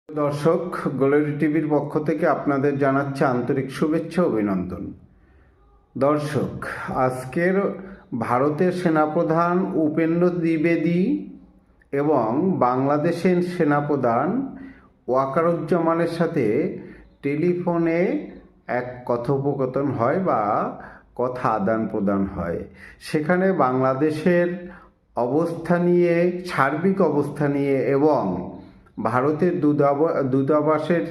দর্শক, গ্লোরি টিভির পক্ষ থেকে আপনাদের জানাচ্ছে আন্তরিক শুভেচ্ছা অভিনন্দন। দর্শক, আজকের ভারতের সেনাপ্রধান উপেন্দ্র দ্বিবেদী এবং বাংলাদেশের সেনাপ্রধান ওয়াকারুজ্জামানের সাথে টেলিফোনে এক কথোপকথন হয় বা কথা আদান প্রদান হয়। সেখানে বাংলাদেশের অবস্থা নিয়ে, সার্বিক অবস্থা নিয়ে এবং ভারতের দূতাবাসের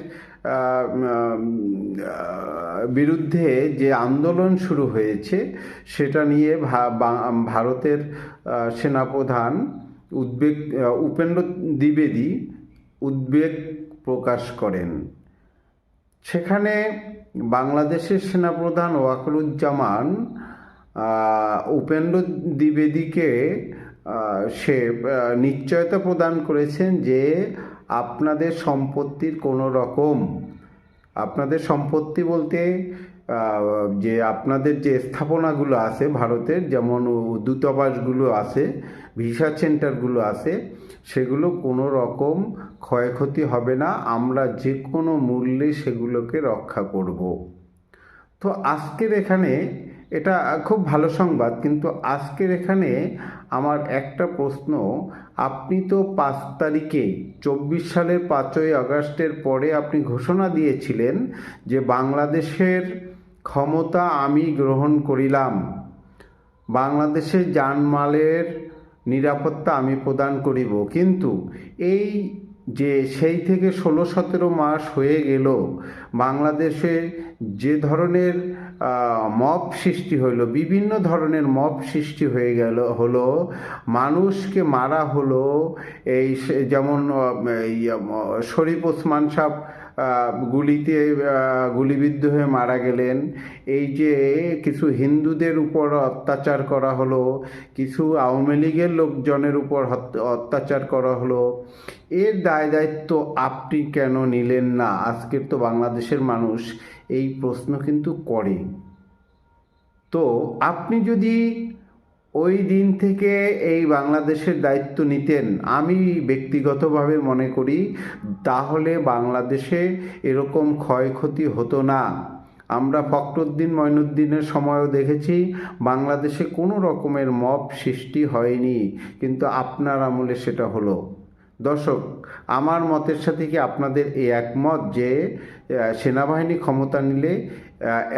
বিরুদ্ধে যে আন্দোলন শুরু হয়েছে সেটা নিয়ে ভারতের সেনাপ্রধান উপেন্দ্র দ্বিবেদী উদ্বেগ প্রকাশ করেন। সেখানে বাংলাদেশের সেনাপ্রধান ওয়াকারুজ্জামান উপেন্দ্র দ্বিবেদীকে সে নিশ্চয়তা প্রদান করেছেন যে আপনাদের সম্পত্তির কোনো রকম, আপনাদের সম্পত্তি বলতে যে আপনাদের যে স্থাপনাগুলো আছে ভারতের, যেমন দূতাবাসগুলো আছে, ভিসা সেন্টারগুলো আছে, সেগুলো কোনো রকম ক্ষয়ক্ষতি হবে না। আমরা যে কোনো মূল্যে সেগুলোকে রক্ষা করব। তো আজকের এখানে এটা খুব ভালো সংবাদ, কিন্তু আজকের এখানে আমার একটা প্রশ্ন। আপনি তো 5 তারিখে 24 সালের 5ই আগস্টের পরে আপনি ঘোষণা দিয়েছিলেন যে বাংলাদেশের ক্ষমতা আমি গ্রহণ করিলাম, বাংলাদেশের জানমালের নিরাপত্তা আমি প্রদান করিব। কিন্তু এই যে সেই থেকে 16-17 মাস হয়ে গেল, বাংলাদেশে যে ধরনের মব সৃষ্টি হইল, বিভিন্ন ধরনের মব সৃষ্টি হয়ে হলো, মানুষকে মারা হলো। এই যেমন শরীফ ওসমান সাহেব গুলিতে গুলিবিদ্ধ হয়ে মারা গেলেন। এই যে কিছু হিন্দুদের উপর অত্যাচার করা হলো, কিছু আওয়ামী লীগের লোকজনের উপর অত্যাচার করা হলো। এর দায়িত্ব আপনি কেন নিলেন না? আজকের তো বাংলাদেশের মানুষ এই প্রশ্ন কিন্তু করে। তো আপনি যদি ওই দিন থেকে এই বাংলাদেশের দায়িত্ব নিতেন, আমি ব্যক্তিগতভাবে মনে করি তাহলে বাংলাদেশে এরকম ক্ষয়ক্ষতি হতো না। আমরা ফখরুদ্দিন মঈনুদ্দিনের সময়ও দেখেছি বাংলাদেশে কোনো রকমের মব সৃষ্টি হয়নি, কিন্তু আপনার আমলে সেটা হলো। দর্শক, আমার মতের সাথে কি আপনাদের এই একমত যে সেনাবাহিনী ক্ষমতা নিলে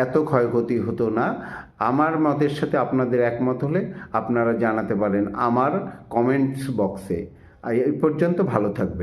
এত ক্ষয়ক্ষতি হতো না? আমার মতের সাথে আপনাদের একমত হলে আপনারা জানাতে পারেন আমার কমেন্টস বক্সে। এই পর্যন্ত ভালো থাকবেন।